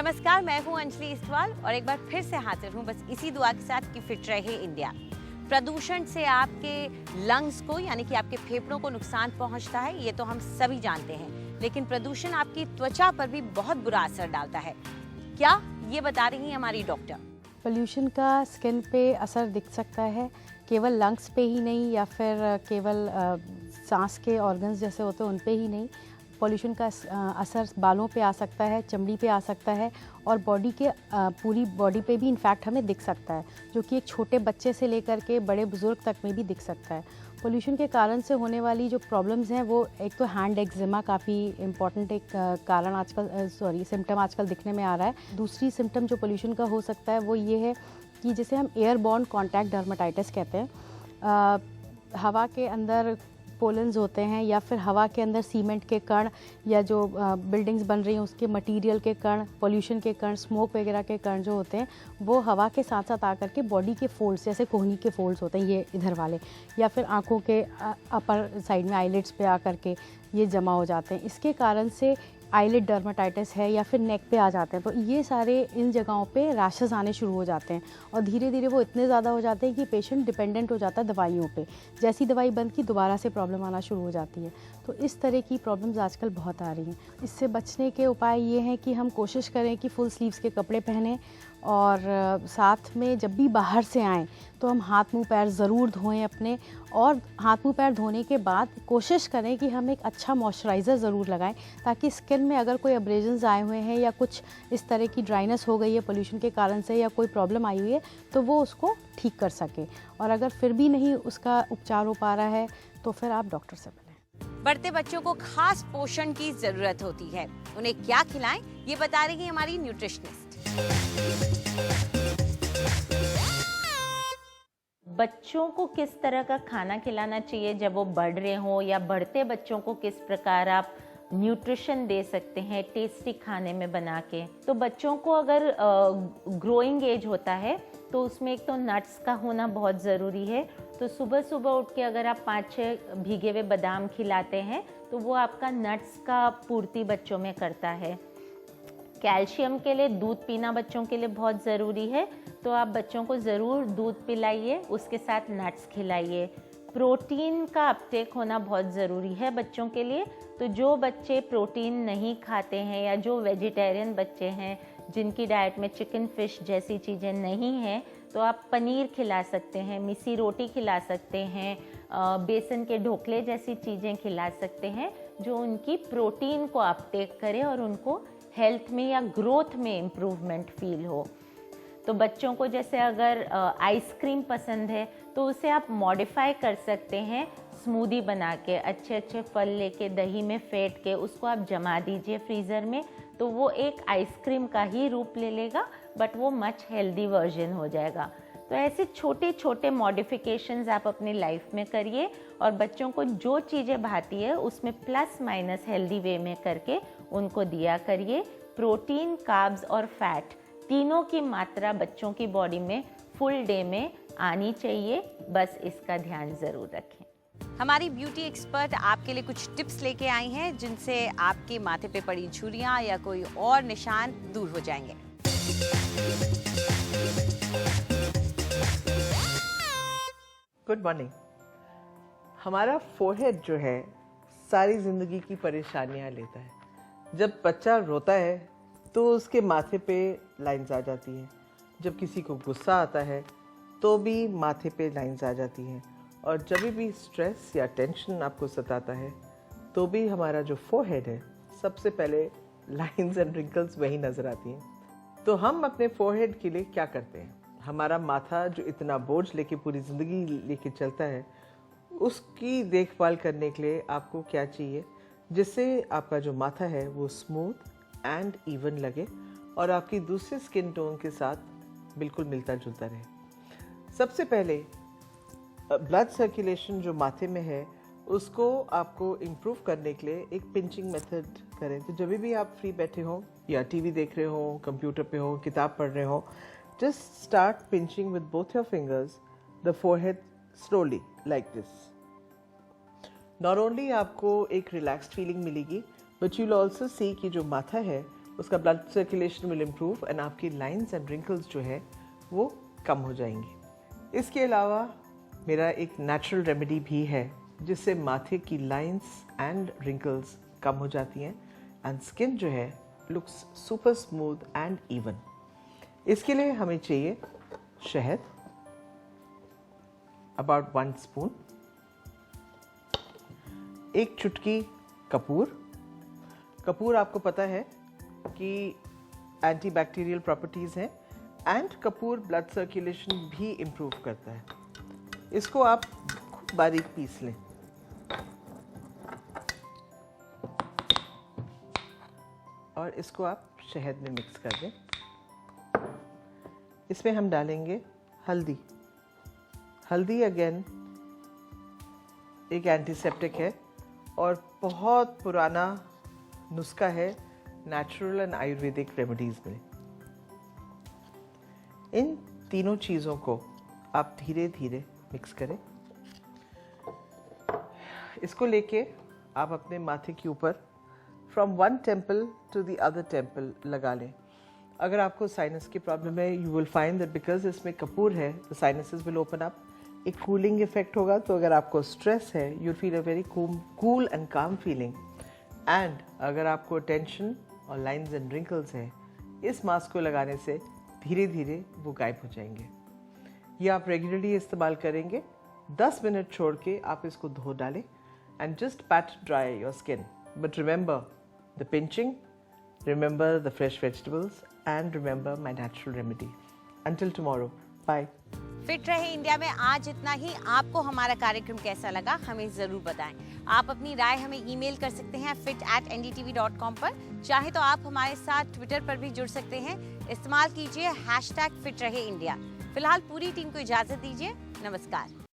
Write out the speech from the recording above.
नमस्कार, मैं हूं अंजलि इस्तवाल और एक बार फिर से हाजिर हूं बस इसी दुआ के साथ कि फिट रहे इंडिया। प्रदूषण से आपके लंग्स को यानी कि आपके फेफड़ों को नुकसान पहुंचता है, ये तो हम सभी जानते हैं, लेकिन प्रदूषण आपकी त्वचा पर भी बहुत बुरा असर डालता है। क्या, ये बता रही हैं हमारी डॉक्टर। पोल्यूशन का स्किन पे असर दिख सकता है, केवल लंग्स पे ही नहीं या फिर केवल सांस के ऑर्गन्स जैसे होते हैं उन पे ही नहीं। पोल्यूशन का असर बालों पे आ सकता है, चमड़ी पे आ सकता है और बॉडी के पूरी बॉडी पे भी इनफैक्ट हमें दिख सकता है, जो कि एक छोटे बच्चे से लेकर के बड़े बुजुर्ग तक में भी दिख सकता है। पोल्यूशन के कारण से होने वाली जो प्रॉब्लम्स हैं वो एक तो हैंड एक्जिमा काफ़ी इम्पॉर्टेंट एक कारण आजकल सिम्टम आजकल दिखने में आ रहा है। दूसरी सिम्टम जो पोल्यूशन का हो सकता है वो ये है कि जिसे हम एयरबॉर्न कॉन्टैक्ट डर्मेटाइटिस कहते हैं। हवा के अंदर पोलन्स होते हैं या फिर हवा के अंदर सीमेंट के कण या जो बिल्डिंग्स बन रही हैं उसके मटेरियल के कण, पोल्यूशन के कण, स्मोक वगैरह के कण जो होते हैं वो हवा के साथ साथ आकर के बॉडी के फोल्ड्स जैसे कोहनी के फोल्ड्स होते हैं ये इधर वाले, या फिर आंखों के अपर साइड में आईलिड्स पे आकर के ये जमा हो जाते हैं। इसके कारण से आईलिड डर्मेटाइटिस है या फिर नेक पे आ जाते हैं, तो ये सारे इन जगहों पे रैशेस आने शुरू हो जाते हैं और धीरे धीरे वो इतने ज़्यादा हो जाते हैं कि पेशेंट डिपेंडेंट हो जाता है दवाइयों पे। जैसी दवाई बंद की दोबारा से प्रॉब्लम आना शुरू हो जाती है। तो इस तरह की प्रॉब्लम्स आजकल बहुत आ रही हैं। इससे बचने के उपाय ये हैं कि हम कोशिश करें कि फुल स्लीव्स के कपड़े पहनें और साथ में जब भी बाहर से आएँ तो हम हाथ मुंह पैर ज़रूर धोएं अपने, और हाथ मुंह पैर धोने के बाद कोशिश करें कि हम एक अच्छा मॉइस्चराइज़र ज़रूर लगाएं, ताकि स्किन में अगर कोई एब्रेजन्स आए हुए हैं या कुछ इस तरह की ड्राइनेस हो गई है पोल्यूशन के कारण से या कोई प्रॉब्लम आई हुई है तो वो उसको ठीक कर सके। और अगर फिर भी नहीं उसका उपचार हो पा रहा है तो फिर आप डॉक्टर से मिलें। बढ़ते बच्चों को खास पोषण की जरूरत होती है, उन्हें क्या खिलाएं ये बता रही है हमारी न्यूट्रिशनिस्ट। बच्चों को किस तरह का खाना खिलाना चाहिए जब वो बढ़ रहे हों, या बढ़ते बच्चों को किस प्रकार आप न्यूट्रिशन दे सकते हैं टेस्टी खाने में बना के। तो बच्चों को अगर ग्रोइंग एज होता है तो उसमें एक तो नट्स का होना बहुत ज़रूरी है। तो सुबह सुबह उठ के अगर आप 5-6 भीगे हुए बादाम खिलाते हैं तो वो आपका नट्स का पूर्ति बच्चों में करता है। कैल्शियम के लिए दूध पीना बच्चों के लिए बहुत ज़रूरी है, तो आप बच्चों को ज़रूर दूध पिलाइए, उसके साथ नट्स खिलाइए। प्रोटीन का अपटेक होना बहुत ज़रूरी है बच्चों के लिए। तो जो बच्चे प्रोटीन नहीं खाते हैं या जो वेजिटेरियन बच्चे हैं जिनकी डाइट में चिकन फिश जैसी चीज़ें नहीं हैं, तो आप पनीर खिला सकते हैं, मिसी रोटी खिला सकते हैं, बेसन के ढोकले जैसी चीज़ें खिला सकते हैं जो उनकी प्रोटीन को अपटेक करे और उनको हेल्थ में या ग्रोथ में इम्प्रूवमेंट फील हो। तो बच्चों को जैसे अगर आइसक्रीम पसंद है तो उसे आप मॉडिफाई कर सकते हैं, स्मूदी बना के अच्छे अच्छे फल लेके दही में फेंट के उसको आप जमा दीजिए फ्रीज़र में, तो वो एक आइसक्रीम का ही रूप ले लेगा, बट वो मच हेल्दी वर्जन हो जाएगा। तो ऐसे छोटे छोटे मॉडिफिकेशंस आप अपनी लाइफ में करिए और बच्चों को जो चीज़ें भाती है उसमें प्लस माइनस हेल्दी वे में करके उनको दिया करिए। प्रोटीन, कार्ब्स और फैट तीनों की मात्रा बच्चों की बॉडी में फुल डे में आनी चाहिए, बस इसका ध्यान ज़रूर रखें। हमारी ब्यूटी एक्सपर्ट आपके लिए कुछ टिप्स लेके आई हैं जिनसे आपके माथे पे पड़ी झुर्रियां या कोई और निशान दूर हो जाएंगे। Good morning. हमारा फोरहेड जो है सारी जिंदगी की परेशानियां लेता है। जब बच्चा रोता है तो उसके माथे पे लाइंस आ जाती हैं, जब किसी को गुस्सा आता है तो भी माथे पे लाइंस आ जाती हैं, और जब भी स्ट्रेस या टेंशन आपको सताता है तो भी हमारा जो फोरहेड है सबसे पहले लाइंस एंड रिंकल्स वही नज़र आती हैं। तो हम अपने फोरहेड के लिए क्या करते हैं? हमारा माथा जो इतना बोझ लेके पूरी ज़िंदगी लेके चलता है, उसकी देखभाल करने के लिए आपको क्या चाहिए जिससे आपका जो माथा है वो स्मूथ एंड इवन लगे और आपकी दूसरे स्किन टोन के साथ बिल्कुल मिलता जुलता रहे। सबसे पहले ब्लड सर्कुलेशन जो माथे में है उसको आपको इम्प्रूव करने के लिए एक पिंचिंग मेथड करें। तो जब भी आप फ्री बैठे हो या टीवी देख रहे हो, कंप्यूटर पे हो, किताब पढ़ रहे हो, just start pinching with both your fingers the forehead slowly like this. Not only आपको एक relaxed feeling मिलेगी, but you'll also see कि जो माथा है उसका blood circulation will improve and आपकी लाइंस एंड रिंकल्स जो है वो कम हो जाएंगी। इसके अलावा मेरा एक नेचुरल रेमेडी भी है जिससे माथे की लाइंस एंड रिंकल्स कम हो जाती हैं एंड स्किन जो है looks super smooth and even. इसके लिए हमें चाहिए शहद, अबाउट 1 स्पून, एक चुटकी कपूर। कपूर आपको पता है कि एंटीबैक्टीरियल प्रॉपर्टीज़ हैं एंड कपूर ब्लड सर्कुलेशन भी इम्प्रूव करता है। इसको आप खूब बारीक पीस लें। और इसको आप शहद में मिक्स कर दें। इसमें हम डालेंगे हल्दी। हल्दी अगेन एक एंटीसेप्टिक है और बहुत पुराना नुस्खा है नेचुरल एंड आयुर्वेदिक रेमेडीज़ में। इन तीनों चीज़ों को आप धीरे धीरे मिक्स करें। इसको लेके आप अपने माथे के ऊपर from one temple to the other temple लगा लें। अगर आपको साइनस की प्रॉब्लम है, you will find that because इसमें कपूर है the sinuses will open up, एक कूलिंग इफेक्ट होगा। तो अगर आपको स्ट्रेस है you feel a very cool and calm feeling. And अगर आपको टेंशन और लाइंस एंड रिंकल्स है, इस मास्क को लगाने से धीरे धीरे वो गायब हो जाएंगे। ये आप रेगुलरली इस्तेमाल करेंगे। 10 मिनट छोड़ के आप इसको धो डालें and just pat dry your skin. But remember the pinching, remember the fresh vegetables and remember my natural remedy. Until tomorrow, bye. Fit रहे इंडिया में आज इतना ही। आपको हमारा कार्यक्रम कैसा लगा हमें ज़रूर बताएं। आप अपनी राय हमें ईमेल कर सकते हैं fit@ndtv.com पर। चाहे तो आप हमारे साथ ट्विटर पर भी जुड़ सकते हैं। इस्तेमाल कीजिए #फिट रहे इंडिया। फिलहाल पूरी टीम को इजाज़त दीजिए। नमस्कार।